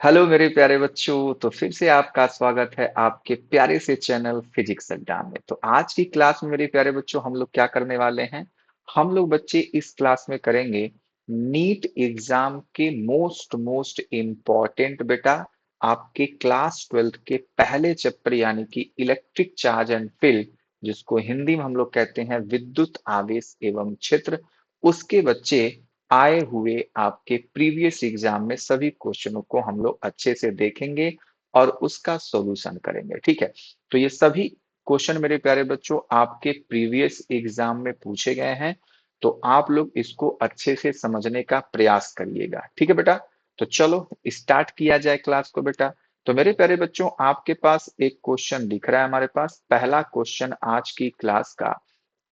Hello मेरे प्यारे बच्चों। तो फिर से आपका स्वागत है आपके प्यारे से चैनल फिजिक्स अड्डा में। तो आज की क्लास में मेरे प्यारे बच्चों हम लोग क्या करने वाले हैं। हम लोग बच्चे इस क्लास में करेंगे नीट एग्जाम के मोस्ट मोस्ट इम्पॉर्टेंट बेटा आपके क्लास 12th के पहले चैप्टर यानी कि इलेक्ट्रिक चार्ज एंड फील्ड, जिसको हिंदी में हम लोग कहते हैं विद्युत आवेश एवं क्षेत्र, उसके बच्चे आए हुए आपके प्रीवियस एग्जाम में सभी क्वेश्चनों को हम लोग अच्छे से देखेंगे और उसका सॉल्यूशन करेंगे। ठीक है, तो ये सभी क्वेश्चन मेरे प्यारे बच्चों आपके प्रीवियस एग्जाम में पूछे गए हैं, तो आप लोग इसको अच्छे से समझने का प्रयास करिएगा। ठीक है बेटा, तो चलो स्टार्ट किया जाए क्लास को बेटा। तो मेरे प्यारे बच्चों आपके पास एक क्वेश्चन दिख रहा है, हमारे पास पहला क्वेश्चन आज की क्लास का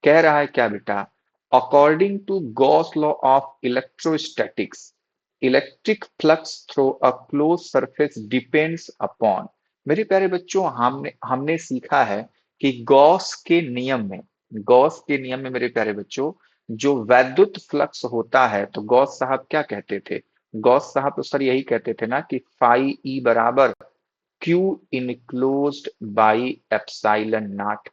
कह रहा है क्या बेटा, according to Gauss law of electrostatics electric flux through a close surface depends upon. मेरे प्यारे बच्चों हमने हमने सीखा है कि गॉस के नियम में मेरे प्यारे बच्चों जो वैद्युत फ्लक्स होता है, तो गॉस साहब क्या कहते थे। गॉस साहब तो सर यही कहते थे ना कि फाई ई बराबर Q enclosed by epsilon naught.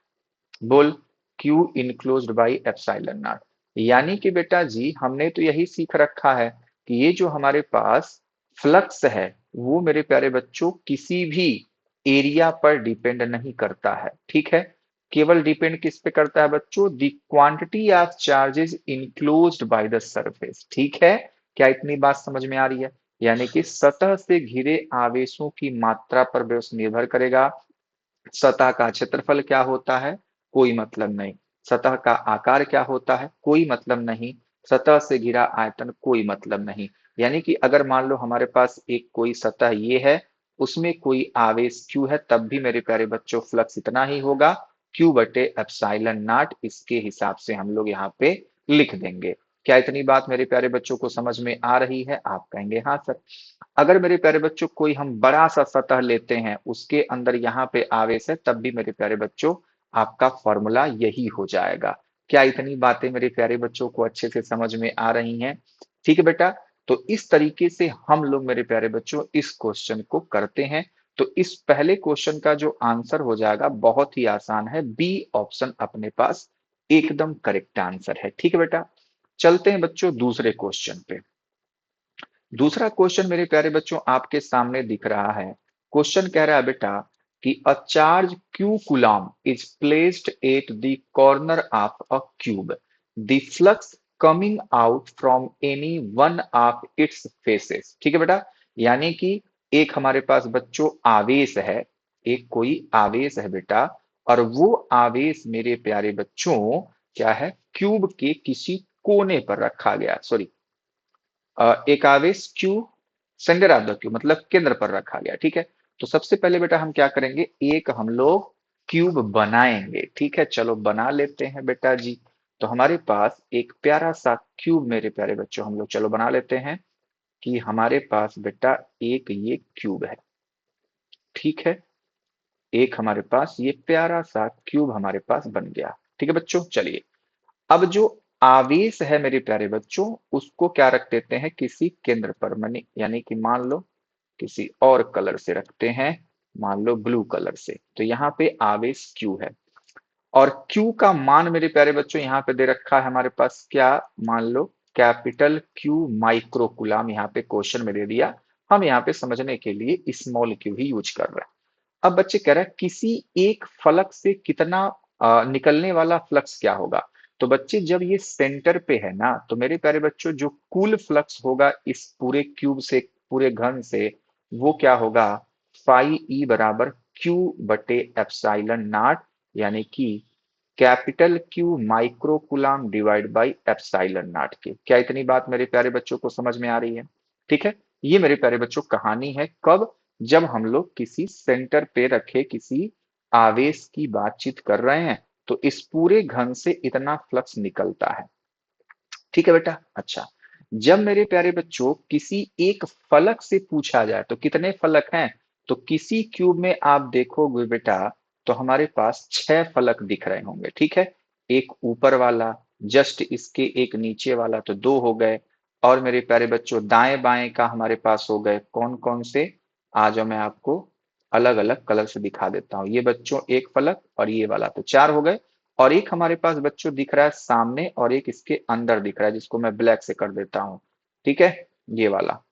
बोल, Q enclosed by epsilon naught. यानी कि बेटा जी हमने तो यही सीख रखा है कि ये जो हमारे पास फ्लक्स है वो मेरे प्यारे बच्चों किसी भी एरिया पर डिपेंड नहीं करता है। ठीक है, केवल डिपेंड किस पे करता है बच्चों, the quantity of charges enclosed by the surface. ठीक है, क्या इतनी बात समझ में आ रही है। यानी कि सतह से घिरे आवेशों की मात्रा पर बस निर्भर करेगा। सतह का क्षेत्रफल क्या होता है, कोई मतलब नहीं। सतह का आकार क्या होता है, कोई मतलब नहीं। सतह से घिरा आयतन, कोई मतलब नहीं। यानी कि अगर मान लो हमारे पास एक कोई सतह ये है, उसमें कोई आवेश क्यू है, तब भी मेरे प्यारे बच्चों फ्लक्स इतना ही होगा, क्यू बटे एप्सिलॉन नॉट। इसके हिसाब से हम लोग यहाँ पे लिख देंगे। क्या इतनी बात मेरे प्यारे बच्चों को समझ में आ रही है। आप कहेंगे हाँ सर। अगर मेरे प्यारे बच्चों कोई हम बड़ा सा सतह लेते हैं, उसके अंदर यहाँ पे आवेश है, तब भी मेरे प्यारे बच्चों आपका फॉर्मूला यही हो जाएगा। क्या इतनी बातें मेरे प्यारे बच्चों को अच्छे से समझ में आ रही हैं। ठीक है बेटा, तो इस तरीके से हम लोग मेरे प्यारे बच्चों इस क्वेश्चन को करते हैं। तो इस पहले क्वेश्चन का जो आंसर हो जाएगा बहुत ही आसान है, बी ऑप्शन अपने पास एकदम करेक्ट आंसर है। ठीक है बेटा, चलते हैं बच्चों दूसरे क्वेश्चन पे। दूसरा क्वेश्चन मेरे प्यारे बच्चों आपके सामने दिख रहा है। क्वेश्चन कह रहा है बेटा कि अ charge Q coulomb is placed at the corner of a cube, the flux coming out from any one of its faces. ठीक है बेटा, यानी कि एक हमारे पास बच्चों आवेश है, एक कोई आवेश है बेटा, और वो आवेश मेरे प्यारे बच्चों क्या है, क्यूब के किसी कोने पर रखा गया। सॉरी, एक आवेश Q centre of the cube मतलब केंद्र पर रखा गया। ठीक है, तो सबसे पहले बेटा हम क्या करेंगे, एक हम लोग क्यूब बनाएंगे। ठीक है, चलो बना लेते हैं बेटा जी। तो हमारे पास एक प्यारा सा क्यूब मेरे प्यारे बच्चों हम लोग चलो बना लेते हैं कि हमारे पास बेटा एक ये क्यूब है। ठीक है, एक हमारे पास ये प्यारा सा क्यूब हमारे पास बन गया। ठीक है बच्चों, चलिए अब जो आवेश है मेरे प्यारे बच्चों उसको क्या रख देते हैं किसी केंद्र पर, मानी यानी कि मान लो किसी और कलर से रखते हैं, मान लो ब्लू कलर से। तो यहाँ पे आवेश Q है और Q का मान मेरे प्यारे बच्चों यहाँ पे दे रखा है हमारे पास क्या, मान लो कैपिटल Q माइक्रो कूलम यहाँ पे क्वेश्चन में दे दिया। हम यहाँ पे समझने के लिए स्मॉल क्यू ही यूज कर रहे हैं। अब बच्चे कह रहे हैं किसी एक फलक से कितना निकलने वाला फ्लक्स क्या होगा। तो बच्चे जब ये सेंटर पे है ना, तो मेरे प्यारे बच्चों जो कुल फ्लक्स होगा इस पूरे क्यूब से, पूरे घन से, वो क्या होगा, फाई ई बराबर क्यू बटे एप्सिलॉन नॉट, यानी कि capital Q micro coulomb divide by epsilon not के। क्या इतनी बात मेरे प्यारे बच्चों को समझ में आ रही है। ठीक है, ये मेरे प्यारे बच्चों कहानी है कब, जब हम लोग किसी सेंटर पे रखे किसी आवेश की बातचीत कर रहे हैं, तो इस पूरे घन से इतना फ्लक्स निकलता है। ठीक है बेटा, अच्छा जब मेरे प्यारे बच्चों किसी एक फलक से पूछा जाए तो कितने फलक हैं, तो किसी क्यूब में आप देखोगे बेटा तो हमारे पास 6 फलक दिख रहे होंगे। ठीक है, एक ऊपर वाला, जस्ट इसके एक नीचे वाला, तो 2 हो गए। और मेरे प्यारे बच्चों दाएं बाएं का हमारे पास हो गए कौन कौन से, आ जाओ मैं आपको अलग अलग कलर से दिखा देता हूँ। ये बच्चों एक फलक और ये वाला, तो 4 हो गए। और एक हमारे पास बच्चों दिख रहा है सामने और एक इसके अंदर दिख रहा है, जिसको मैं ब्लैक से कर देता हूँ। ठीक है, ये वाला,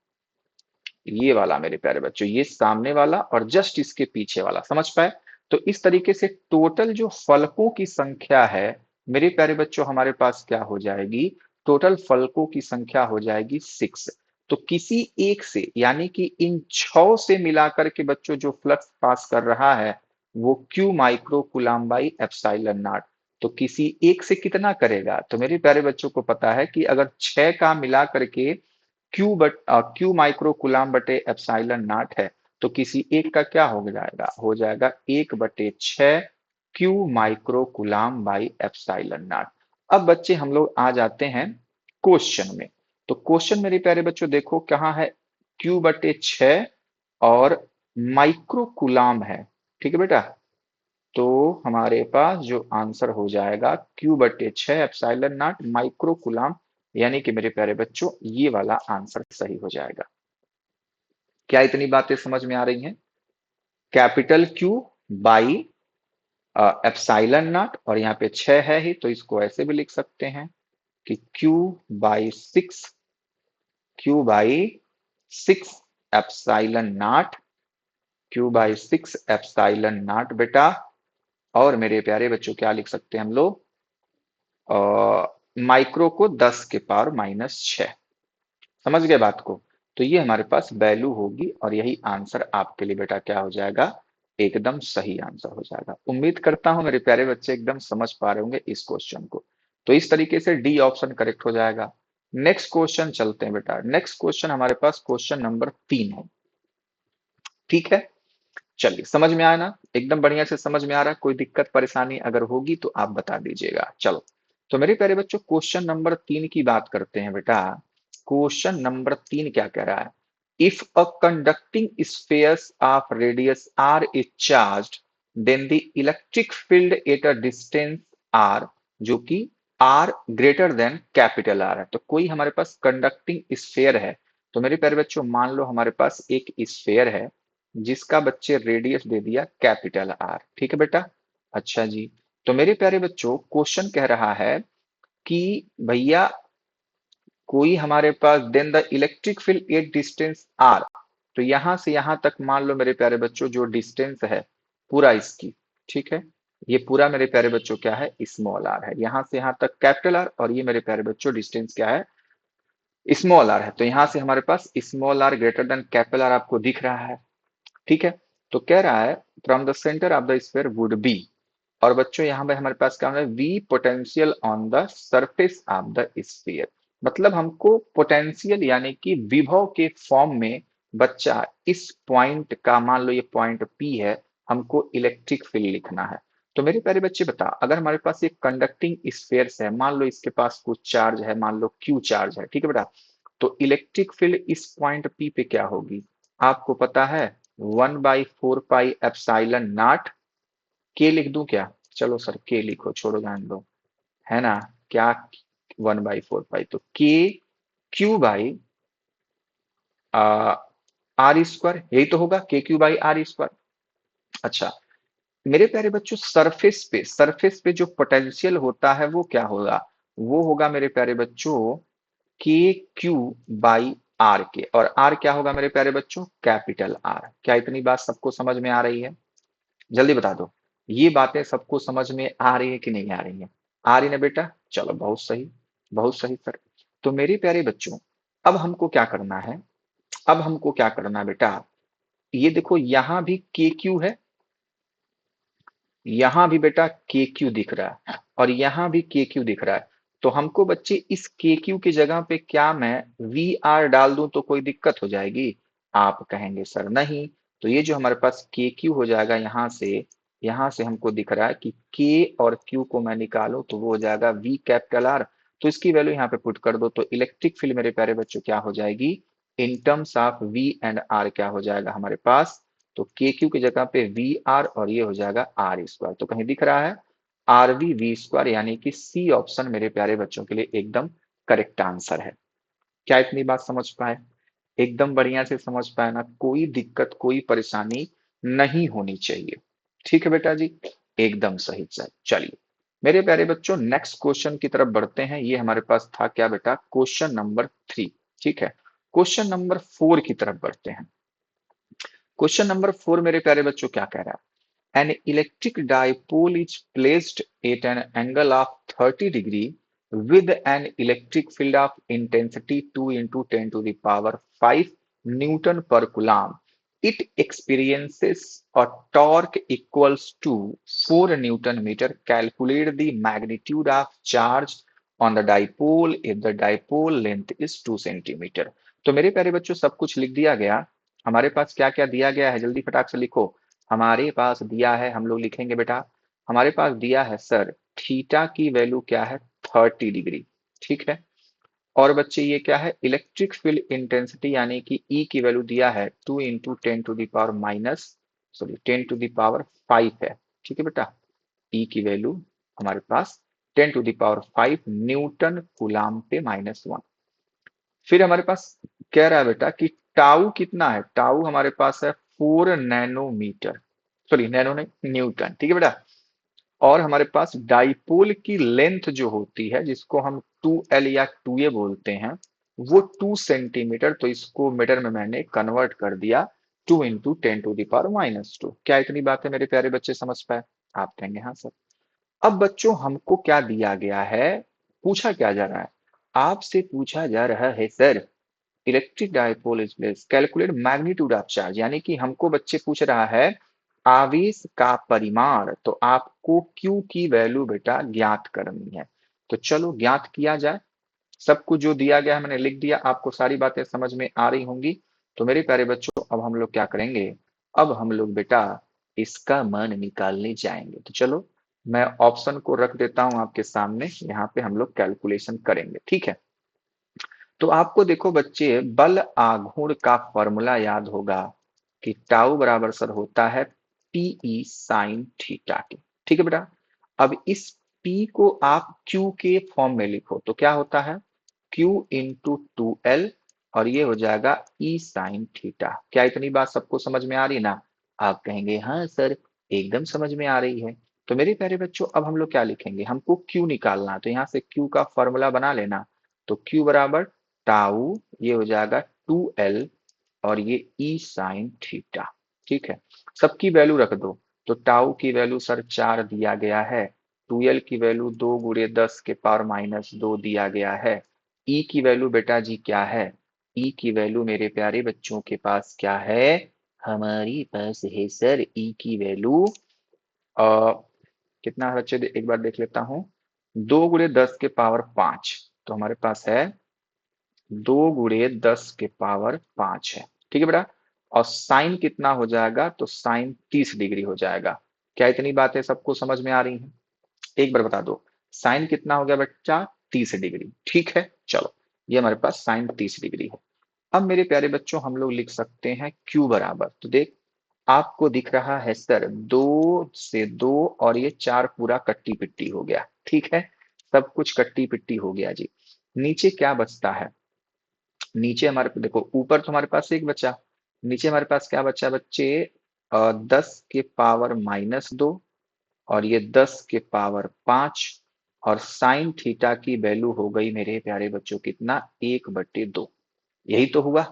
ये वाला मेरे प्यारे बच्चों, ये सामने वाला और जस्ट इसके पीछे वाला, समझ पाए? तो इस तरीके से टोटल जो फलकों की संख्या है मेरे प्यारे बच्चों हमारे पास क्या हो जाएगी, टोटल फलकों की संख्या हो जाएगी 6। तो किसी एक से यानी कि इन 6 से मिलाकर के बच्चों जो फ्लक्स पास कर रहा है वो Q micro coulomb by epsilon not. तो किसी एक से कितना करेगा, तो मेरे प्यारे बच्चों को पता है कि अगर 6 का मिला करके क्यू माइक्रो कूलम्ब बटे एप्सिलॉन नॉट है, तो किसी एक का क्या हो जाएगा, हो जाएगा 1/6 Q micro coulomb by epsilon not. अब बच्चे हम लोग आ जाते हैं क्वेश्चन में। तो क्वेश्चन मेरे प्यारे बच्चों देखो कहाँ है, Q/6 और माइक्रो कूलम्ब है। ठीक है बेटा, तो हमारे पास जो आंसर हो जाएगा Q/6 epsilon not micro coulomb, यानी कि मेरे प्यारे बच्चों ये वाला आंसर सही हो जाएगा। क्या इतनी बातें समझ में आ रही हैं? Capital Q by epsilon not, और यहाँ पे 6 है ही तो इसको ऐसे भी लिख सकते हैं कि Q/6, Q/6 epsilon not, Q/6 epsilon not बेटा। और मेरे प्यारे बच्चों क्या लिख सकते हैं हम लोग, माइक्रो को 10 के पावर -6। समझ गए बात को? तो ये हमारे पास वैल्यू होगी और यही आंसर आपके लिए बेटा क्या हो जाएगा, एकदम सही आंसर हो जाएगा। उम्मीद करता हूं मेरे प्यारे बच्चे एकदम समझ पा रहे होंगे इस क्वेश्चन को। तो इस तरीके से डी ऑप्शन करेक्ट हो जाएगा। नेक्स्ट क्वेश्चन चलते हैं बेटा। नेक्स्ट क्वेश्चन हमारे पास क्वेश्चन नंबर 3 है। ठीक है, चलिए समझ में आया ना, एकदम बढ़िया से समझ में आ रहा है? कोई दिक्कत परेशानी अगर होगी तो आप बता दीजिएगा। चलो, तो मेरे प्यारे बच्चों क्वेश्चन नंबर 3 की बात करते हैं बेटा। क्वेश्चन नंबर 3 क्या कह रहा है, if a conducting spheres of radius r is charged then the electric field at a distance r, जो कि r greater than capital R है। तो कोई हमारे पास कंडक्टिंग स्फेयर है। तो मेरे प्यारे बच्चों मान लो हमारे पास एक स्फेयर है जिसका बच्चे रेडियस दे दिया कैपिटल आर। ठीक है बेटा, अच्छा जी। तो मेरे प्यारे बच्चों क्वेश्चन कह रहा है कि भैया कोई हमारे पास then the electric field at distance R, तो यहां से यहां तक मान लो मेरे प्यारे बच्चों जो डिस्टेंस है पूरा इसकी, ठीक है, ये पूरा मेरे प्यारे बच्चों क्या है, स्मॉल आर है। यहां से यहां तक कैपिटल आर, और ये मेरे प्यारे बच्चों डिस्टेंस क्या है, स्मॉल आर है। तो यहां से हमारे पास small R greater than capital R आपको दिख रहा है। ठीक है, तो कह रहा है from the centre of the sphere would be, और बच्चों यहाँ पे हमारे पास क्या है, V potential on the surface of the sphere. मतलब हमको पोटेंशियल यानी कि विभव के फॉर्म में बच्चा इस पॉइंट का, मान लो ये पॉइंट पी है, हमको इलेक्ट्रिक फील्ड लिखना है। तो मेरे प्यारे बच्चे बता, अगर हमारे पास एक कंडक्टिंग स्फीयर है, मान लो इसके पास कुछ चार्ज है, मान लो क्यू चार्ज है, ठीक है बेटा, तो इलेक्ट्रिक फील्ड इस पॉइंट पी पे क्या होगी, आपको पता है 1/4 पाई एप्सिलॉन नॉट। के लिख दूं क्या, चलो सर के लिखो, छोड़ो जान दो, है ना, क्या 1/4 पाई, तो के क्यू बाई आर स्क्वायर, यही तो होगा k/r²। अच्छा, मेरे प्यारे बच्चों सरफेस पे जो पोटेंशियल होता है वो क्या होगा, वो होगा मेरे प्यारे बच्चों KQ/R के, और R क्या होगा मेरे प्यारे बच्चों, कैपिटल R। क्या इतनी बात सबको समझ में आ रही है? जल्दी बता दो, ये बातें सबको समझ में आ रही है कि नहीं आ रही है? आ रही ना बेटा, चलो बहुत सही, बहुत सही सर। तो मेरे प्यारे बच्चों अब हमको क्या करना है, अब हमको क्या करना है बेटा, ये देखो यहां भी के क्यू है, यहां भी बेटा के क्यू दिख रहा है, और यहां भी के क्यू दिख रहा है। तो हमको बच्चे इस के क्यू की जगह पे क्या मैं वी आर डाल दूं तो कोई दिक्कत हो जाएगी? आप कहेंगे सर नहीं। तो ये जो हमारे पास के क्यू हो जाएगा, यहां से हमको दिख रहा है कि के और क्यू को मैं निकालूं तो वो हो जाएगा वी कैपिटल आर। तो इसकी वैल्यू यहाँ पे पुट कर दो, तो इलेक्ट्रिक फील्ड मेरे प्यारे बच्चों क्या हो जाएगी, in terms of V and R क्या हो जाएगा हमारे पास, तो के क्यू की जगह पे वी आर, और ये हो जाएगा आर स्क्वायर। तो कहीं दिख रहा है RV V², यानी कि सी ऑप्शन मेरे प्यारे बच्चों के लिए एकदम करेक्ट आंसर है। क्या इतनी बात समझ पाए? एकदम बढ़िया से समझ पाए ना, कोई दिक्कत कोई परेशानी नहीं होनी चाहिए। ठीक है बेटा जी, एकदम सही सर। चलिए मेरे प्यारे बच्चों, नेक्स्ट क्वेश्चन की तरफ बढ़ते हैं। ये हमारे पास था क्या बेटा, क्वेश्चन नंबर 3। ठीक है, क्वेश्चन नंबर 4 की तरफ बढ़ते हैं। क्वेश्चन नंबर 4 मेरे प्यारे बच्चों क्या कह रहा है, an electric dipole is placed at an angle of 30 degree with an electric field of intensity 2 into 10 to the power 5 Newton per coulomb. It experiences a torque equals to 4 Newton meter. Calculate the magnitude of charge on the dipole if the dipole length is 2 centimeter. तो मेरे प्यारे बच्चों सब कुछ लिख दिया गया। हमारे पास क्या क्या दिया गया है, जल्दी फटाक से लिखो। हमारे पास दिया है, हम लोग लिखेंगे बेटा, हमारे पास दिया है सर थीटा की वैल्यू क्या है, 30 डिग्री। ठीक है, और बच्चे ये क्या है, इलेक्ट्रिक फील्ड इंटेंसिटी यानी कि ई की वैल्यू दिया है 2 into 10 to the power minus, sorry 10 to the power 5 है। ठीक है बेटा, ई की वैल्यू हमारे पास 10 to the power 5 newton coulomb per -1। फिर हमारे पास कह रहा है बेटा कि टाउ कितना है, टाउ हमारे पास है 4 नैनोमीटर, सॉरी नैनो नहीं न्यूटन। ठीक है बेटा, और हमारे पास डाइपोल की लेंथ जो होती है जिसको हम 2L या 2A बोलते हैं, वो 2 सेंटीमीटर। तो इसको मीटर में मैंने कन्वर्ट कर दिया 2 इंटू 10 टू दावर -2। क्या इतनी बात है मेरे प्यारे बच्चे समझ पाए? आप कहेंगे हाँ सर। अब बच्चों हमको क्या दिया गया है, पूछा क्या जा रहा है, आपसे पूछा जा रहा है sir electric dipole is place calculate magnitude of charge, यानी कि हमको बच्चे पूछ रहा है आवेश का परिमाण। तो आपको Q की वैल्यू बेटा ज्ञात करनी है। तो चलो ज्ञात किया जाए। सब कुछ जो दिया गया है मैंने लिख दिया, आपको सारी बातें समझ में आ रही होंगी। तो मेरे प्यारे बच्चों अब हम लोग क्या करेंगे, अब हम लोग बेटा इसका मान निकालने जाएंगे। तो चलो मैं ऑप्शन को रख देता हूं आपके सामने, यहाँ पे हम लोग कैलकुलेशन करेंगे। ठीक है, तो आपको देखो बच्चे बल आघूर्ण का फॉर्मूला याद होगा कि टाउ बराबर सर होता है पीई साइन थीटा के। ठीक है बेटा, अब इस P को आप Q के फॉर्म में लिखो तो क्या होता है Q इंटू 2L, और ये हो जाएगा E साइन थीटा। क्या इतनी बात सबको समझ में आ रही ना? आप कहेंगे हाँ सर एकदम समझ में आ रही है। तो मेरे प्यारे बच्चों अब हम लोग क्या लिखेंगे, हमको Q निकालना है, तो यहाँ से Q का फॉर्मूला बना लेना। तो Q बराबर टाउ, ये हो जाएगा 2L, और ये ई साइन थीटा। ठीक है, सबकी वैल्यू रख दो। तो टाउ की वैल्यू सर 4 दिया गया है, 2L की वैल्यू 2 गुणे 10 के पावर -2 दिया गया है। ई की वैल्यू बेटा जी क्या है, ई की वैल्यू मेरे प्यारे बच्चों के पास क्या है, हमारी पास है सर ई की वैल्यू कितना है बच्चे, एक बार देख लेता हूं, 2 गुणे 10 के पावर 5। तो हमारे पास है 2 गुणे 10 के पावर 5 है। ठीक है बेटा, और साइन कितना हो जाएगा, तो साइन 30 डिग्री हो जाएगा। क्या इतनी बातें सबको समझ में आ रही हैं? एक बार बता दो, साइन कितना हो गया बच्चा, 30 डिग्री। ठीक है, चलो ये हमारे पास साइन 30 डिग्री है। अब मेरे प्यारे बच्चों हम लोग लिख सकते हैं Q बराबर, तो देख आपको दिख रहा है सर 2 से 2 और ये 4 पूरा कट्टी पिट्टी हो गया। ठीक है, सब कुछ कट्टी पिट्टी हो गया जी। नीचे क्या बचता है, नीचे हमारे देखो ऊपर तो हमारे पास एक बचा, नीचे हमारे पास क्या बचा बच्चे, 10 के पावर -2, और ये 10 के पावर 5, और साइन थीटा की वैल्यू हो गई मेरे प्यारे बच्चों कितना, 1/2। यही तो हुआ,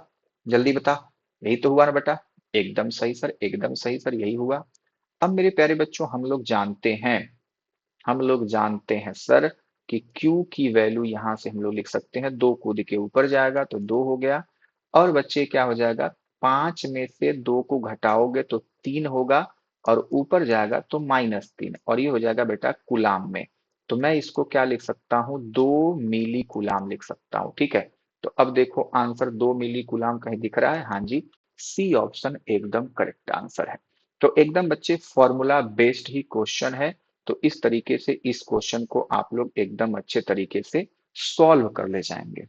जल्दी बता, यही तो हुआ ना बेटा? एकदम सही सर, एकदम सही सर, यही हुआ। अब मेरे प्यारे बच्चों हम लोग जानते हैं सर कि Q की वैल्यू यहां से हम लोग लिख सकते हैं, 2 कूद के ऊपर जाएगा तो 2 हो गया, और बच्चे क्या हो जाएगा, 5 में से 2 को घटाओगे तो 3 होगा, और ऊपर जाएगा तो -3, और ये हो जाएगा बेटा कुलाम में। तो मैं इसको क्या लिख सकता हूँ, 2 मिली कुलाम लिख सकता हूँ। ठीक है, तो अब देखो आंसर 2 मिली कुलाम कहीं दिख रहा है, हाँ जी, सी ऑप्शन एकदम करेक्ट आंसर है। तो एकदम बच्चे फॉर्मूला बेस्ड ही क्वेश्चन है। तो इस तरीके से इस क्वेश्चन को आप लोग एकदम अच्छे तरीके से सॉल्व कर ले जाएंगे।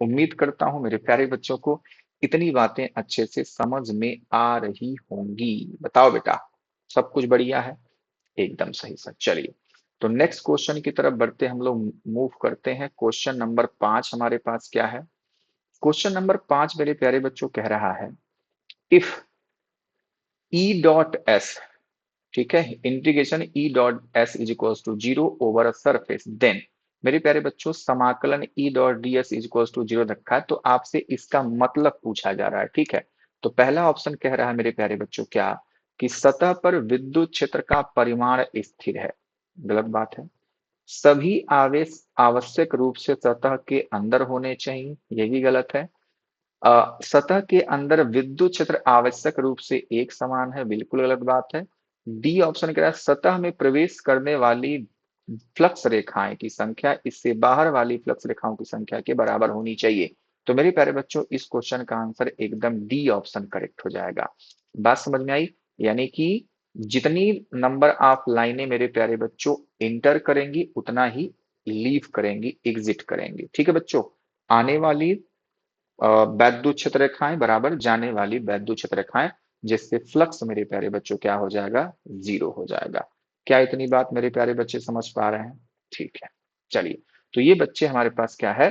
उम्मीद करता हूं मेरे प्यारे बच्चों को इतनी बातें अच्छे से समझ में आ रही होंगी। बताओ बेटा, सब कुछ बढ़िया है? एकदम सही सर। चलिए तो नेक्स्ट क्वेश्चन की तरफ बढ़ते हम लोग मूव करते हैं। क्वेश्चन नंबर 5 हमारे पास क्या है, क्वेश्चन नंबर 5 मेरे प्यारे बच्चों कह रहा है इफ ई डॉट एस, ठीक है, integration E dot S is equal to zero over a surface, then मेरे प्यारे बच्चों समाकलन E dot D S is equal to zero रखा है, तो आपसे इसका मतलब पूछा जा रहा है। ठीक है, तो पहला ऑप्शन कह रहा है मेरे प्यारे बच्चों क्या, कि सतह पर विद्युत क्षेत्र का परिमाण स्थिर है। गलत बात है। सभी आवेश आवश्यक रूप से सतह के अंदर होने चाहिए, ये भी गलत है। सतह के अंदर विद्युत क्षेत्र आवश्यक रूप से एक समान है, बिल्कुल गलत बात है। डी ऑप्शन कह रहा है सतह में प्रवेश करने वाली फ्लक्स रेखाएं की संख्या इससे बाहर वाली फ्लक्स रेखाओं की संख्या के बराबर होनी चाहिए। तो मेरे प्यारे बच्चों इस क्वेश्चन का आंसर एकदम डी ऑप्शन करेक्ट हो जाएगा। बात समझ में आई? यानी कि जितनी नंबर ऑफ लाइनें मेरे प्यारे बच्चों इंटर करेंगी उतना ही लीव करेंगी, एग्जिट करेंगी। ठीक है बच्चों, आने वाली वैद्युत क्षेत्र रेखाएं बराबर जाने वाली वैद्युत क्षेत्र रेखाएं, जिससे फ्लक्स मेरे प्यारे बच्चों क्या हो जाएगा, जीरो हो जाएगा। क्या इतनी बात मेरे प्यारे बच्चे समझ पा रहे हैं? ठीक है, चलिए, तो ये बच्चे हमारे पास क्या है,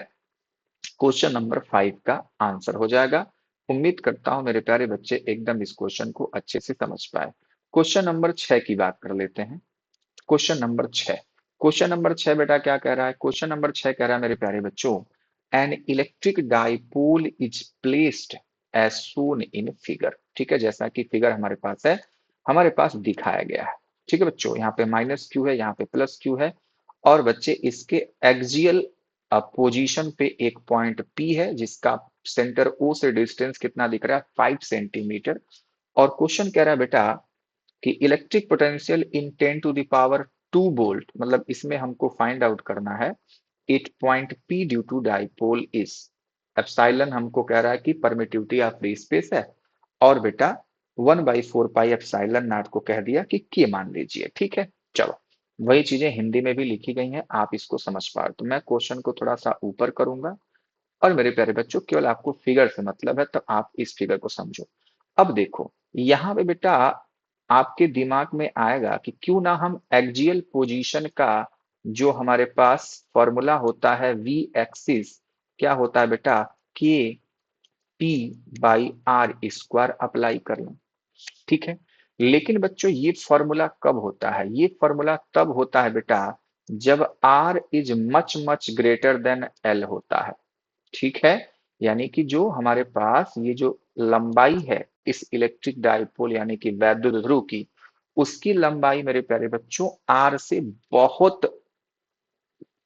क्वेश्चन नंबर 5 का आंसर हो जाएगा। उम्मीद करता हूं मेरे प्यारे बच्चे एकदम इस क्वेश्चन को अच्छे से समझ पाए। क्वेश्चन नंबर 6 की बात कर लेते हैं। क्वेश्चन नंबर 6, क्वेश्चन नंबर 6 बेटा क्या कह रहा है, क्वेश्चन नंबर 6 कह रहा है मेरे प्यारे बच्चों, an electric dipole is placed as shown in figure. ठीक है, जैसा कि फिगर हमारे पास है, हमारे पास दिखाया गया है। ठीक है बच्चों, यहाँ पे माइनस क्यू है, यहाँ पे प्लस क्यू है, और बच्चे इसके एक्सियल पोजीशन पे एक पॉइंट पी है जिसका सेंटर ओ से डिस्टेंस कितना दिख रहा है, 5 सेंटीमीटर। और क्वेश्चन कह रहा है बेटा कि इलेक्ट्रिक पोटेंशियल इन 10⁻² वोल्ट, मतलब इसमें हमको फाइंड आउट करना है it point P due to dipole is, epsilon हमको कह रहा है कि परमिटिविटी ऑफ फ्री स्पेस है, और बेटा 1/4 पाई एप्सिलॉन नॉट को कह दिया कि के मान लीजिए। ठीक है, चलो, वही चीजें हिंदी में भी लिखी गई हैं, आप इसको समझ पा रहे, तो मैं क्वेश्चन को थोड़ा सा ऊपर करूंगा, और मेरे प्यारे बच्चों केवल आपको फिगर से मतलब है तो आप इस फिगर को समझो। अब देखो, यहाँ पे बेटा आपके दिमाग में आएगा कि क्यों ना हम एक्सियल पोजीशन का जो हमारे पास फॉर्मूला होता है वी एक्सिस, क्या होता है बेटा, K P by R square apply कर लें। ठीक है, लेकिन बच्चों ये फॉर्मूला कब होता है, ये फॉर्मूला तब होता है बेटा जब R is much much greater than L होता है। ठीक है, यानी कि जो हमारे पास ये जो लंबाई है इस इलेक्ट्रिक डाइपोल यानी कि वैद्युत ध्रुव की, उसकी लंबाई मेरे प्यारे बच्चों आर से बहुत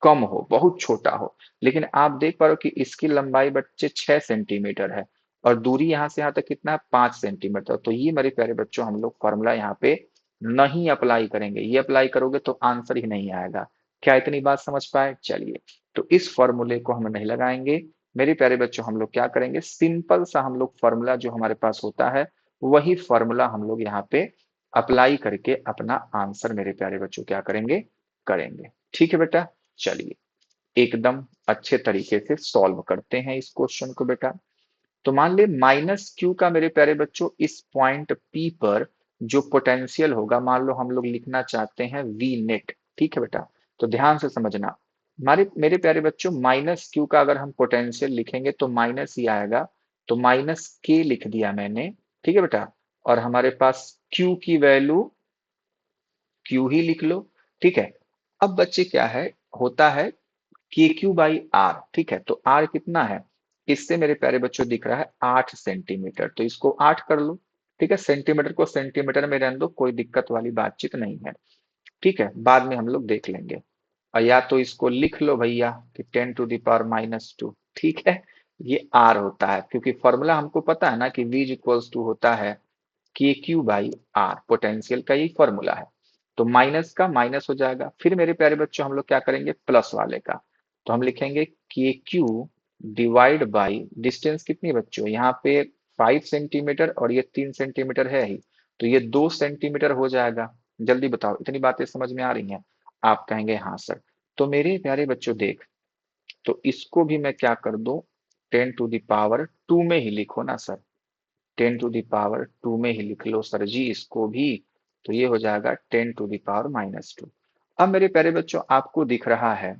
कम हो, बहुत छोटा हो। लेकिन आप देख पा रहे हो कि इसकी लंबाई बच्चे 6 सेंटीमीटर है, और दूरी यहाँ से यहाँ तक कितना है, 5 सेंटीमीटर। तो ये मेरे प्यारे बच्चों हम लोग फॉर्मूला यहाँ पे नहीं अप्लाई करेंगे, ये अप्लाई करोगे तो आंसर ही नहीं आएगा। क्या इतनी बात समझ पाए? चलिए, तो इस फॉर्मूले को हम नहीं लगाएंगे मेरे प्यारे बच्चों, हम लोग क्या करेंगे, सिंपल सा हम लोग फॉर्मूला जो हमारे पास होता है वही फॉर्मूला हम लोग यहाँ पे अप्लाई करके अपना आंसर मेरे प्यारे बच्चों क्या करेंगे, करेंगे। ठीक है बेटा, चलिए एकदम अच्छे तरीके से सॉल्व करते हैं इस क्वेश्चन को बेटा। तो मान ले माइनस क्यू का मेरे प्यारे बच्चों इस पॉइंट पी पर जो पोटेंशियल होगा, मान लो हम लोग लिखना चाहते हैं वी नेट। ठीक है बेटा, तो ध्यान से समझना, हमारे मेरे प्यारे बच्चों माइनस क्यू का अगर हम पोटेंशियल लिखेंगे तो माइनस ही आएगा, तो माइनस के लिख दिया मैंने। ठीक है बेटा, और हमारे पास क्यू की वैल्यू क्यू ही लिख लो। ठीक है, अब बच्चे क्या है, होता है के क्यू बाई आर। ठीक है, तो आर कितना है, इससे मेरे प्यारे बच्चों दिख रहा है 8 सेंटीमीटर, तो इसको 8 कर लो। ठीक है, सेंटीमीटर को सेंटीमीटर में रहने दो, कोई दिक्कत वाली बातचीत नहीं है। ठीक है, बाद में हम लोग देख लेंगे, और या तो इसको लिख लो भैया कि 10⁻²। ठीक है, ये आर होता है, क्योंकि फॉर्मूला हमको पता है ना कि V इक्वल्स टू होता है के क्यू बाई आर, पोटेंशियल का यही फॉर्मूला है। तो माइनस का माइनस हो जाएगा, फिर मेरे प्यारे बच्चों हम लोग क्या करेंगे, प्लस वाले का, तो हम लिखेंगे के क्यू डिवाइड बाई डिस्टेंस कितनी बच्चों, यहाँ पे 5 सेंटीमीटर और ये 3 सेंटीमीटर है ही, तो ये 2 सेंटीमीटर हो जाएगा। जल्दी बताओ, इतनी बातें समझ में आ रही हैं? आप कहेंगे हाँ सर। तो मेरे प्यारे बच्चों देख, तो इसको भी मैं क्या कर दूं, 10⁻² में ही लिखो ना सर, 10⁻² में ही लिख लो सर जी इसको भी, तो ये हो जाएगा 10⁻²। अब मेरे प्यारे बच्चों आपको दिख रहा है,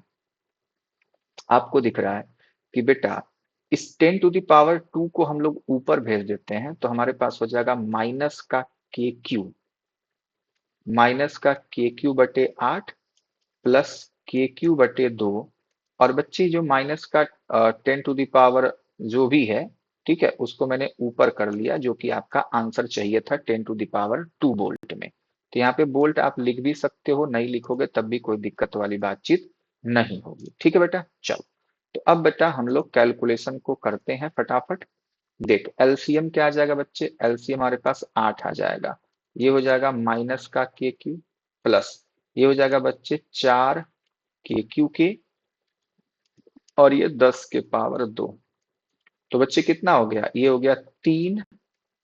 आपको दिख रहा है कि बेटा इस 10⁻² को हम लोग ऊपर भेज देते हैं तो हमारे पास हो जाएगा माइनस का के क्यू बटे 8 प्लस के क्यू बटे 2। और बच्चे जो माइनस का 10⁻, जो भी है, ठीक है, उसको मैंने ऊपर कर लिया, जो कि आपका आंसर चाहिए था 10⁻² वोल्ट में। तो यहाँ पे वोल्ट आप लिख भी सकते हो, नहीं लिखोगे तब भी कोई दिक्कत वाली बातचीत नहीं होगी। ठीक है बेटा, चलो। तो अब बेटा हम लोग कैलकुलेशन को करते हैं फटाफट। देख, एलसीएम क्या आ जाएगा बच्चे, एलसीएम हमारे पास 8 आ जाएगा। ये हो जाएगा माइनस का के क्यू प्लस ये हो जाएगा बच्चे 4 के क्यू और ये 10⁻²। तो बच्चे कितना हो गया, ये हो गया 3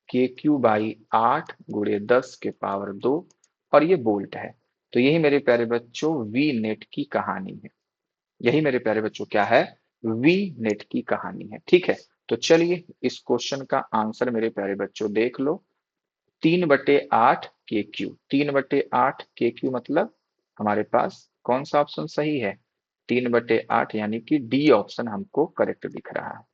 के क्यू/8 गुणे 10⁻²। और ये वोल्ट है। तो यही मेरे प्यारे बच्चों वी नेट की कहानी है। यही मेरे प्यारे बच्चों क्या है, वी नेट की कहानी है। ठीक है, तो चलिए इस क्वेश्चन का आंसर मेरे प्यारे बच्चों देख लो। 3/8 के क्यू, 3/8 के क्यू मतलब हमारे पास कौन सा ऑप्शन सही है, 3/8, यानी कि डी ऑप्शन हमको करेक्ट दिख रहा है,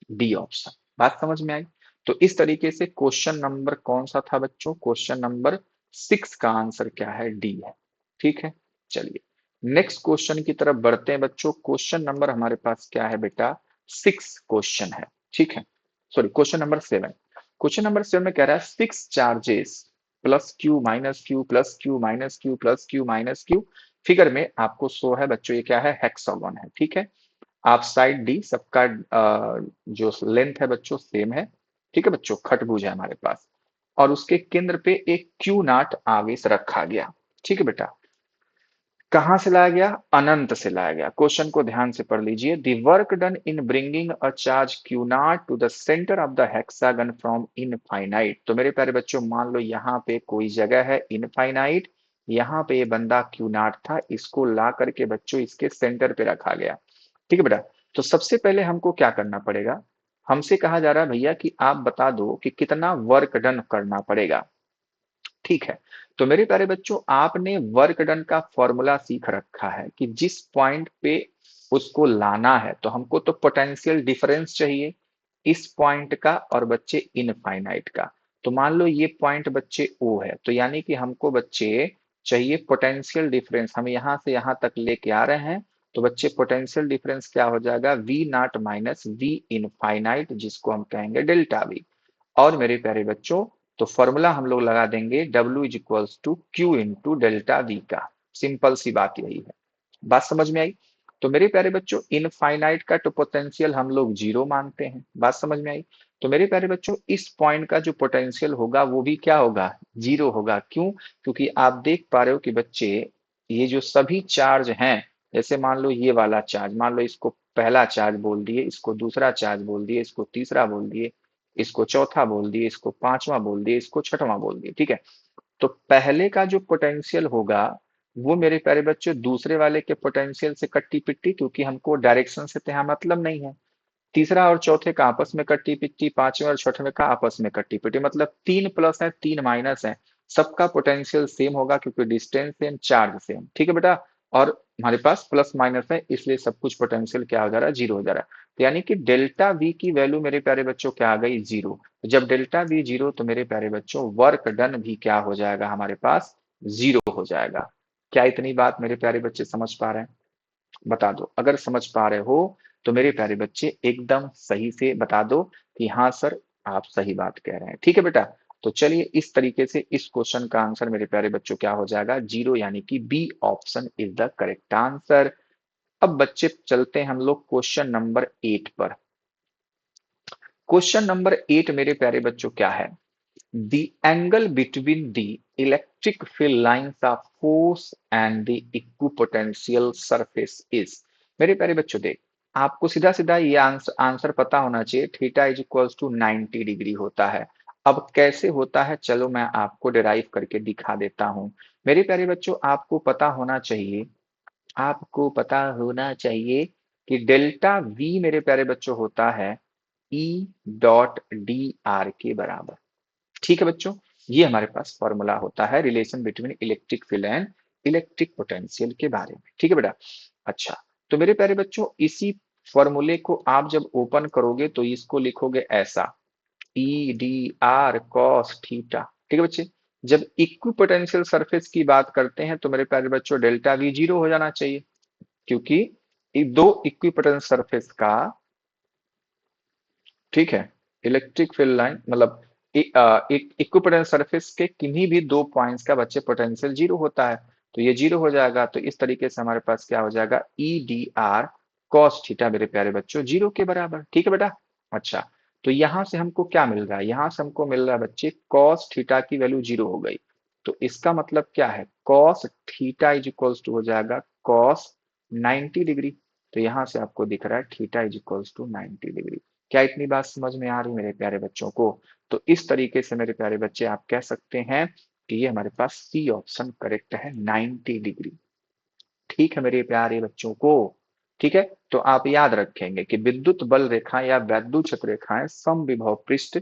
डी ऑप्शन। बात समझ में आई। तो इस तरीके से क्वेश्चन नंबर कौन सा था बच्चों, क्वेश्चन नंबर 6 का आंसर क्या है, डी है। ठीक है, चलिए नेक्स्ट क्वेश्चन की तरफ बढ़ते हैं बच्चों। क्वेश्चन नंबर हमारे पास क्या है बेटा, 6 क्वेश्चन है। ठीक है, sorry question number 7। Question number 7 में कह रहा है 6 charges plus Q minus Q plus Q minus Q plus Q minus Q. Figure में आपको शो है बच्चों, ये क्या है, हेक्सागोन है। ठीक है, आप साइड डी सबका जो लेंथ है बच्चों सेम है। ठीक है बच्चों, खटभुज है हमारे पास। और उसके केंद्र पे एक क्यू आगे से रखा गया। ठीक है बेटा, कहां से लाया गया, अनंत से लाया गया। क्वेश्चन को ध्यान से पढ़ लीजिए। The work done in bringing a charge Q to the centre of the hexagon from infinite. तो मेरे प्यारे बच्चों मान लो यहाँ पे कोई जगह है इनफाइनाइट, यहाँ पे ये बंदा क्यू था, इसको ला करके बच्चों इसके सेंटर पे रखा गया। ठीक है बेटा, तो सबसे पहले हमको क्या करना पड़ेगा, हमसे कहा जा रहा है भैया कि आप बता दो कि कितना वर्क डन करना पड़ेगा। ठीक है, तो मेरे प्यारे बच्चों आपने वर्क डन का फॉर्मूला सीख रखा है कि जिस पॉइंट पे उसको लाना है, तो हमको तो पोटेंशियल डिफरेंस चाहिए इस पॉइंट का और बच्चे इनफाइनाइट का। तो मान लो ये पॉइंट बच्चे ओ है, तो यानी कि हमको बच्चे चाहिए पोटेंशियल डिफरेंस, हम यहाँ से यहाँ तक लेके आ रहे हैं। तो बच्चे पोटेंशियल डिफरेंस क्या हो जाएगा, V naught minus V infinite, जिसको हम कहेंगे डेल्टा वी। और मेरे प्यारे बच्चों तो फॉर्मूला हम लोग लगा देंगे W is equals to Q into delta V का। सिंपल सी बात यही है। बात समझ में आई। तो मेरे प्यारे बच्चों इनफाइनाइट का तो पोटेंशियल हम लोग जीरो मानते हैं। बात समझ में आई। तो मेरे प्यारे बच्चों इस पॉइंट का जो पोटेंशियल होगा वो भी क्या होगा, जीरो होगा। क्यों, क्योंकि आप देख पा रहे हो कि बच्चे ये जो सभी चार्ज हैं, जैसे मान लो ये वाला चार्ज, मान लो इसको पहला चार्ज बोल दिए, इसको दूसरा चार्ज बोल दिए, इसको तीसरा बोल दिए, इसको चौथा बोल दिए, इसको पांचवा बोल दिए, इसको छठवां बोल दिए। ठीक है, तो पहले का जो पोटेंशियल होगा वो मेरे प्यारे बच्चों दूसरे वाले के पोटेंशियल से कट्टी पिट्टी, क्योंकि हमको डायरेक्शन से तो यहाँ मतलब नहीं है। तीसरा और चौथे का आपस में कट्टी पिट्टी, पांचवें और छठवें का आपस में कट्टी पिट्टी, मतलब 3 प्लस है 3 माइनस है, सबका पोटेंशियल सेम होगा क्योंकि डिस्टेंस सेम चार्ज सेम। ठीक है बेटा, और हमारे पास प्लस माइनस है इसलिए सब कुछ पोटेंशियल क्या हो जा रहा है, जीरो हो जा रहा है। तो यानी कि डेल्टा वी की वैल्यू मेरे प्यारे बच्चों क्या आ गई, जीरो। जब डेल्टा वी जीरो तो मेरे प्यारे बच्चों वर्क डन भी क्या हो जाएगा, हमारे पास जीरो हो जाएगा। क्या इतनी बात मेरे प्यारे बच्चे समझ पा रहे हैं, बता दो। अगर समझ पा रहे हो तो मेरे प्यारे बच्चे एकदम सही से बता दो कि हाँ सर आप सही बात कह रहे हैं। ठीक है बेटा, तो चलिए इस तरीके से इस क्वेश्चन का आंसर मेरे प्यारे बच्चों क्या हो जाएगा, जीरो, यानी कि B option is the correct answer. अब बच्चे चलते हैं हम लोग क्वेश्चन नंबर 8 पर। क्वेश्चन नंबर 8 मेरे प्यारे बच्चों क्या है, the angle between the electric field lines of force and the equipotential surface is। मेरे प्यारे बच्चों देख, आपको सीधा सीधा ये आंसर पता होना चाहिए, theta is equals to 90 degree होता है। अब कैसे होता है चलो मैं आपको डिराइव करके दिखा देता हूं। मेरे प्यारे बच्चों आपको पता होना चाहिए, आपको पता होना चाहिए कि डेल्टा वी मेरे प्यारे बच्चों होता है E डॉट डी आर के बराबर। ठीक है बच्चों, ये हमारे पास फॉर्मूला होता है relation between electric field and electric potential के बारे में। ठीक है बेटा, अच्छा तो मेरे प्यारे बच्चों इसी फॉर्मूले को आप जब ओपन करोगे तो इसको लिखोगे ऐसा, E D R cos theta. ठीक है बच्चे, जब इक्विपोटेंशियल सरफेस की बात करते हैं तो मेरे प्यारे बच्चों डेल्टा वी जीरो हो जाना चाहिए, क्योंकि दो इक्विपोटेंशियल सरफेस का, ठीक है, इलेक्ट्रिक फील्ड लाइन मतलब एक इक्विपोटेंशियल सरफेस के किन्हीं भी दो पॉइंट्स का बच्चे पोटेंशियल जीरो होता है, तो ये जीरो हो जाएगा। तो इस तरीके से हमारे पास क्या हो जाएगा, E D R cos theta मेरे प्यारे बच्चों जीरो के बराबर। ठीक है बेटा। अच्छा, तो यहां से हमको क्या मिल रहा है, यहां से हमको मिल रहा है बच्चे कॉस थीटा की वैल्यू जीरो हो गई। तो इसका मतलब क्या है, cos theta is equals to हो जाएगा कॉस 90 डिग्री। तो यहां से आपको दिख रहा है theta is equals to 90 degree. क्या इतनी बात समझ में आ रही मेरे प्यारे बच्चों को? तो इस तरीके से मेरे प्यारे बच्चे आप कह सकते हैं कि ये हमारे पास सी ऑप्शन करेक्ट है, 90 डिग्री। ठीक है मेरे प्यारे बच्चों को। ठीक है, तो आप याद रखेंगे कि विद्युत बल रेखा या वैद्युत छत्र रेखाएं समविभव पृष्ठ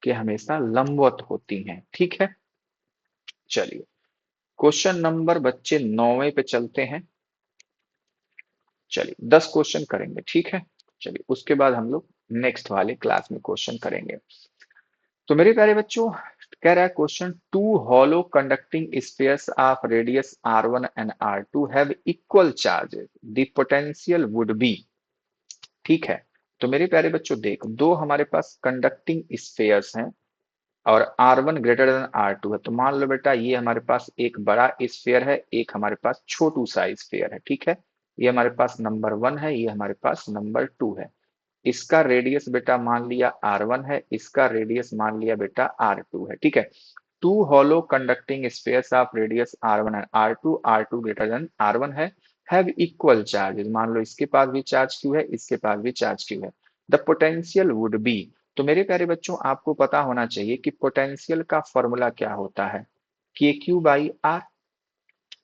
के हमेशा लंबवत होती हैं। ठीक है, चलिए क्वेश्चन नंबर बच्चे 9वें पे चलते हैं। चलिए 10 क्वेश्चन करेंगे, ठीक है। चलिए उसके बाद हम लोग नेक्स्ट वाले क्लास में क्वेश्चन करेंगे। तो मेरे प्यारे बच्चों कह रहा है question, two hollow conducting spheres of radius r1 and r2 have equal charges, the potential would be. ठीक है, तो मेरे प्यारे बच्चों देख, दो हमारे पास कंडक्टिंग स्पेयर्स हैं और r1 ग्रेटर देन r2 है। तो मान लो बेटा ये हमारे पास एक बड़ा स्फेयर है, एक हमारे पास छोटू सा स्फेयर है। ठीक है, ये हमारे पास नंबर 1 है, ये हमारे पास नंबर 2 है। इसका रेडियस बेटा मान लिया r1 है, इसका रेडियस मान लिया बेटा r2 है। ठीक है, two hollow conducting spheres of radius r1 and r2 greater than r1 है, हैव इक्वल चार्जेस। मान लो इसके पास भी चार्ज क्यू है, इसके पास भी चार्ज क्यू है। The potential would B. तो मेरे प्यारे बच्चों आपको पता होना चाहिए कि पोटेंशियल का फॉर्मूला क्या होता है, के क्यू बाई आर।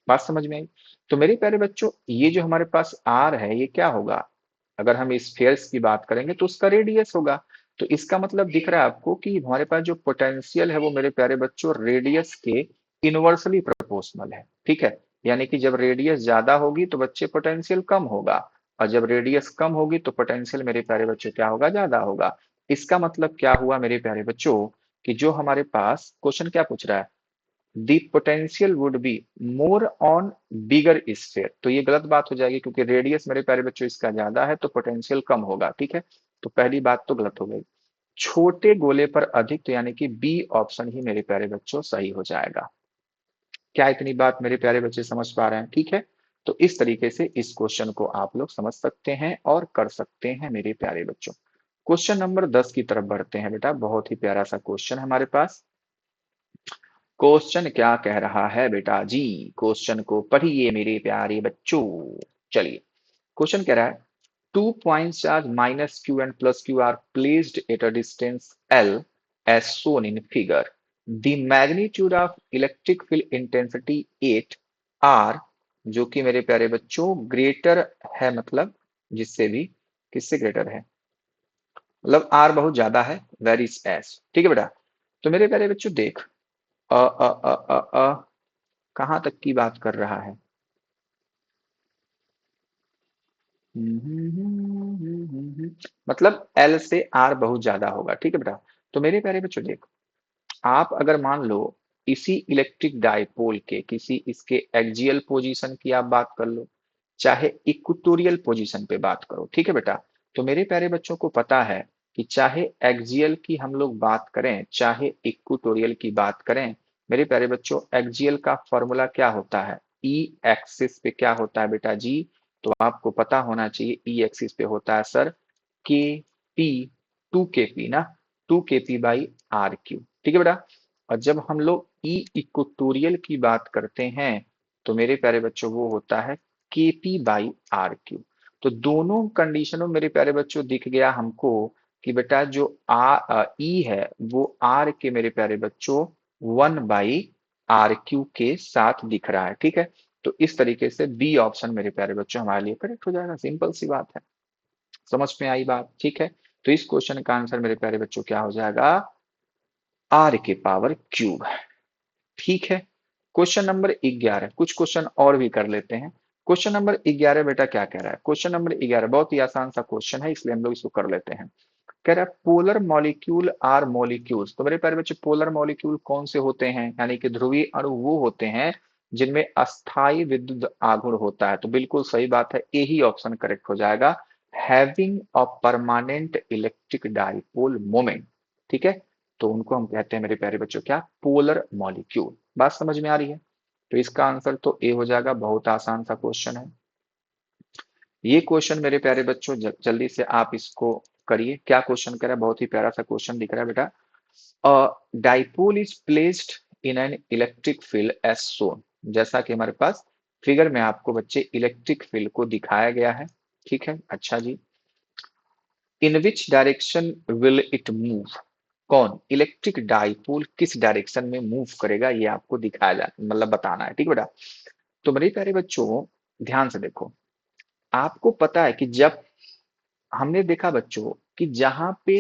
बात समझ में आई? तो मेरे प्यारे बच्चों ये जो हमारे पास आर है ये क्या होगा, अगर हम स्फेयर्स की बात करेंगे तो उसका रेडियस होगा। तो इसका मतलब दिख रहा है आपको कि हमारे पास जो पोटेंशियल है वो मेरे प्यारे बच्चों रेडियस के इनवर्सली प्रोपोर्शनल है। ठीक है, यानी कि जब रेडियस ज्यादा होगी तो बच्चे पोटेंशियल कम होगा, और जब रेडियस कम होगी तो पोटेंशियल मेरे प्यारे बच्चों क्या होगा, ज्यादा होगा। इसका मतलब क्या हुआ मेरे प्यारे बच्चों, कि जो हमारे पास क्वेश्चन क्या पूछ रहा है, the potential would be more on bigger sphere. तो ये गलत बात हो जाएगी, क्योंकि रेडियस मेरे प्यारे बच्चों इसका ज्यादा है तो पोटेंशियल कम होगा। ठीक है, तो पहली बात तो गलत हो गई। छोटे गोले पर अधिक, तो यानी कि बी ऑप्शन ही मेरे प्यारे बच्चों सही हो जाएगा। क्या इतनी बात मेरे प्यारे बच्चे समझ पा रहे हैं? ठीक है, तो इस तरीके से इस क्वेश्चन को आप लोग समझ सकते हैं और कर सकते हैं मेरे प्यारे बच्चों। क्वेश्चन नंबर 10 की तरफ बढ़ते हैं बेटा, बहुत ही प्यारा सा क्वेश्चन हमारे पास। क्वेश्चन क्या कह रहा है बेटा जी, क्वेश्चन को पढ़िए मेरे प्यारे बच्चों। चलिए क्वेश्चन कह रहा है, two point charge minus Q and plus Q are placed at a distance L as shown in figure. The magnitude of electric field intensity 8 R, जो कि मेरे प्यारे बच्चों ग्रेटर है, मतलब जिससे भी, किससे ग्रेटर है, मतलब आर बहुत ज्यादा है, वेर इज एस। ठीक है बेटा, तो मेरे प्यारे बच्चों देख, अ अ अ अ अ कहां तक की बात कर रहा है, मतलब एल से आर बहुत ज्यादा होगा। ठीक है बेटा, तो मेरे प्यारे बच्चों देख, आप अगर मान लो इसी इलेक्ट्रिक डाइपोल के किसी इसके एक्सियल पोजीशन की आप बात कर लो, चाहे इक्वेटोरियल पोजीशन पे बात करो। ठीक है बेटा, तो मेरे प्यारे बच्चों को पता है कि चाहे एक्सियल की हम लोग बात करें चाहे इक्वेटोरियल की बात करें, मेरे प्यारे बच्चों एक्सियल का फॉर्मूला क्या होता है, ई एक्सिस पे क्या होता है बेटा जी, तो आपको पता होना चाहिए ई एक्सिस पे होता है सर के पी, 2 kp ना, 2 kp बाई आर क्यू। ठीक है बेटा, और जब हम लोग ई इक्वेटोरियल की बात करते हैं तो मेरे प्यारे बच्चों वो होता है केपी बाई आर क्यू। तो दोनों कंडीशनों मेरे प्यारे बच्चों दिख गया हमको कि बेटा जो ई है वो आर के मेरे प्यारे बच्चों 1/आर क्यू के साथ दिख रहा है। ठीक है, तो इस तरीके से बी ऑप्शन मेरे प्यारे बच्चों हमारे लिए करेक्ट हो जाएगा, सिंपल सी बात है। समझ में आई बात? ठीक है, तो इस क्वेश्चन का आंसर मेरे प्यारे बच्चों क्या हो जाएगा, आर के पावर क्यूब। ठीक है, क्वेश्चन नंबर 11, कुछ क्वेश्चन और भी कर लेते हैं। क्वेश्चन नंबर 11 बेटा क्या कह रहा है? क्वेश्चन नंबर 11 बहुत ही आसान सा क्वेश्चन है, इसलिए हम लोग इसको कर लेते हैं। कह रहा है पोलर मॉलिक्यूल आर मॉलिक्यूल्स। तो मेरे प्यारे बच्चे पोलर मॉलिक्यूल कौन से होते हैं? यानी कि ध्रुवीय अणु वो होते हैं जिनमें अस्थायी विद्युत आघूर्ण होता है। तो बिल्कुल सही बात है, ए ही ऑप्शन करेक्ट हो जाएगा, having a permanent electric dipole moment. ठीक है, तो उनको हम कहते हैं मेरे प्यारे बच्चों क्या? Polar molecule. बात समझ में आ रही है? तो इसका आंसर तो ए हो जाएगा, बहुत आसान सा क्वेश्चन है ये क्वेश्चन मेरे प्यारे बच्चों। जल्दी से आप इसको करिए। क्या क्वेश्चन कर रहा है? बहुत ही प्यारा सा क्वेश्चन दिख रहा है बेटा। Dipole is placed in an electric field as shown. जैसा कि हमारे पास फिगर में आपको बच्चे इलेक्ट्रिक फील्ड को दिखाया गया है। ठीक है, अच्छा जी। In which direction will it move? कौन इलेक्ट्रिक डाइपोल किस डायरेक्शन में मूव करेगा, ये आपको दिखाया जा मतलब बताना है। ठीक है बेटा, तो मेरे प्यारे बच्चों ध्यान से देखो। आपको पता है कि जब हमने देखा बच्चों कि जहां पे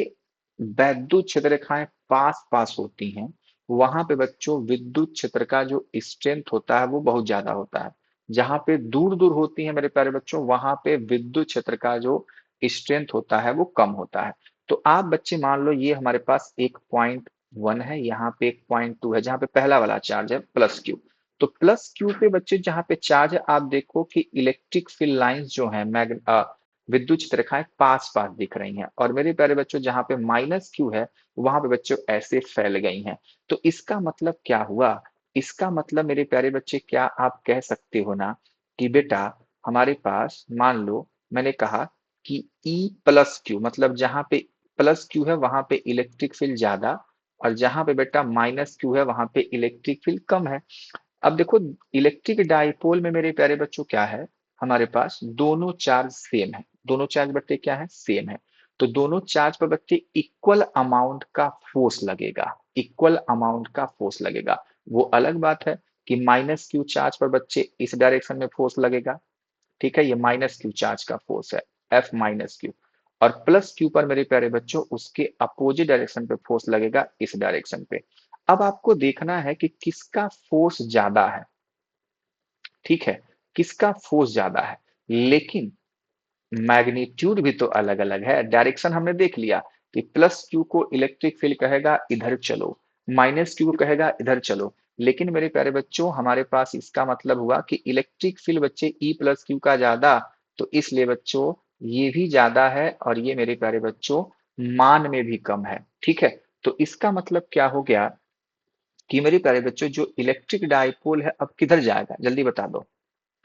वैद्युत क्षेत्र रेखाएं पास पास होती हैं, वहां पे बच्चों विद्युत क्षेत्र का जो स्ट्रेंथ होता है वो बहुत ज्यादा होता है। जहां पे दूर दूर होती है मेरे प्यारे बच्चों, वहां पे विद्युत क्षेत्र का जो स्ट्रेंथ होता है वो कम होता है। तो आप बच्चे मान लो ये हमारे पास एक पॉइंट वन है, यहाँ पे एक पॉइंट टू है, जहां पे पहला वाला चार्ज है प्लस क्यू। तो प्लस क्यू पे बच्चे जहां पे चार्ज है, आप देखो कि इलेक्ट्रिक फील्ड लाइंस जो है विद्युत क्षेत्र रेखाएं पास पास दिख रही हैं। और मेरे प्यारे बच्चों जहां पे माइनस क्यू है, वहां पे बच्चों ऐसे फैल गई हैं। तो इसका मतलब क्या हुआ? इसका मतलब मेरे प्यारे बच्चे क्या आप कह सकते हो ना कि बेटा हमारे पास मान लो मैंने कहा कि E प्लस क्यू, मतलब जहां पे प्लस क्यू है वहां पे इलेक्ट्रिक फील्ड ज्यादा, और जहां पे बेटा माइनस क्यू है वहां पे इलेक्ट्रिक फील्ड कम है। अब देखो इलेक्ट्रिक डाइपोल में मेरे प्यारे बच्चों क्या है, हमारे पास दोनों चार्ज सेम है। दोनों चार्ज बच्चे क्या है? सेम है। तो दोनों चार्ज पर बच्चे इक्वल अमाउंट का फोर्स लगेगा, इक्वल अमाउंट का फोर्स लगेगा। वो अलग बात है कि माइनस क्यू चार्ज पर बच्चे इस डायरेक्शन में फोर्स लगेगा। ठीक है, ये माइनस क्यू चार्ज का फोर्स है, एफ माइनस क्यू। और प्लस क्यू पर मेरे प्यारे बच्चों उसके अपोजिट डायरेक्शन पे फोर्स लगेगा, इस डायरेक्शन पे। अब आपको देखना है कि किसका फोर्स ज्यादा है। ठीक है, किसका फोर्स ज्यादा है, लेकिन मैग्नीट्यूड भी तो अलग अलग है। डायरेक्शन हमने देख लिया कि प्लस क्यू को इलेक्ट्रिक फील्ड कहेगा इधर चलो, माइनस क्यू को कहेगा इधर चलो। लेकिन मेरे प्यारे बच्चों हमारे पास इसका मतलब हुआ कि इलेक्ट्रिक फील्ड बच्चे ई प्लस क्यू का ज्यादा, तो इसलिए बच्चों ये भी ज्यादा है, और ये मेरे प्यारे बच्चों मान में भी कम है। ठीक है, तो इसका मतलब क्या हो गया कि मेरे प्यारे बच्चों जो इलेक्ट्रिक डाइपोल है अब किधर जाएगा, जल्दी बता दो,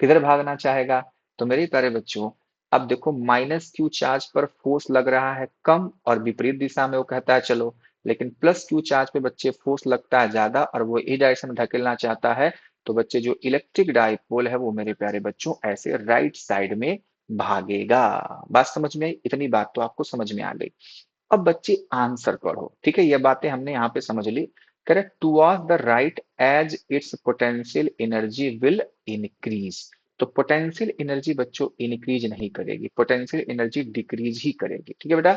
किधर भागना चाहेगा? तो मेरे प्यारे बच्चों अब देखो माइनस क्यू चार्ज पर फोर्स लग रहा है कम, और विपरीत दिशा में वो कहता है चलो। लेकिन प्लस क्यू चार्ज पे बच्चे फोर्स लगता है ज्यादा, और वो इस डायरेक्शन में धकेलना चाहता है। तो बच्चे जो इलेक्ट्रिक डाइपोल है वो मेरे प्यारे बच्चों ऐसे राइट साइड में भागेगा। बात समझ में आई? इतनी बात तो आपको समझ में आ गई। अब बच्चे आंसर पढ़ो। ठीक है, ये बातें हमने यहाँ पे समझ ली। Correct, towards the right as its potential energy will increase. तो पोटेंशियल एनर्जी बच्चों इंक्रीज नहीं करेगी, पोटेंशियल एनर्जी डिक्रीज ही करेगी। ठीक है बेटा,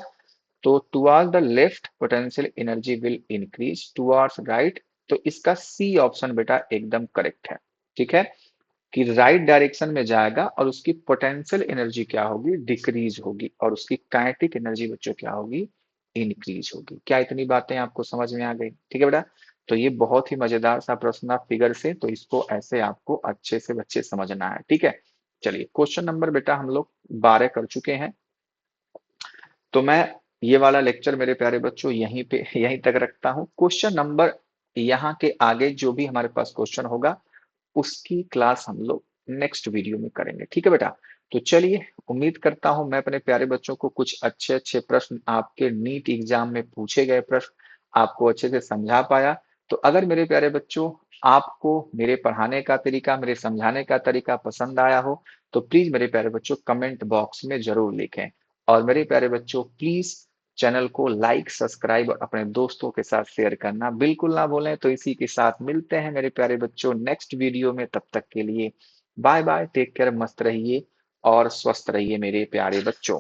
तो towards the left potential energy will increase, towards right. तो इसका सी ऑप्शन बेटा एकदम करेक्ट है। ठीक है, कि राइट डायरेक्शन में जाएगा और उसकी पोटेंशियल एनर्जी क्या होगी? डिक्रीज होगी, और उसकी काइनेटिक एनर्जी बच्चों क्या होगी? इंक्रीज होगी। क्या इतनी बातें आपको समझ में आ गई? ठीक है बेटा, तो ये बहुत ही मजेदार सा प्रश्न था फिगर से, तो इसको ऐसे आपको अच्छे से बच्चे समझना है। ठीक है, चलिए क्वेश्चन नंबर बेटा हम लोग 12 कर चुके हैं। तो मैं ये वाला लेक्चर मेरे प्यारे बच्चों यहीं पे यहीं तक रखता हूँ। क्वेश्चन नंबर यहाँ के आगे जो भी हमारे पास क्वेश्चन होगा उसकी क्लास हम लोग नेक्स्ट वीडियो में करेंगे। ठीक है बेटा, तो चलिए उम्मीद करता हूं मैं अपने प्यारे बच्चों को कुछ अच्छे अच्छे प्रश्न, आपके नीट एग्जाम में पूछे गए प्रश्न आपको अच्छे से समझा पाया। तो अगर मेरे प्यारे बच्चों आपको मेरे पढ़ाने का तरीका, मेरे समझाने का तरीका पसंद आया हो, तो प्लीज मेरे प्यारे बच्चों कमेंट बॉक्स में जरूर लिखें। और मेरे प्यारे बच्चों प्लीज चैनल को लाइक, सब्सक्राइब और अपने दोस्तों के साथ शेयर करना बिल्कुल ना भूलें। तो इसी के साथ मिलते हैं मेरे प्यारे बच्चों नेक्स्ट वीडियो में। तब तक के लिए बाय बाय, टेक केयर, मस्त रहिए और स्वस्थ रहिए मेरे प्यारे बच्चों।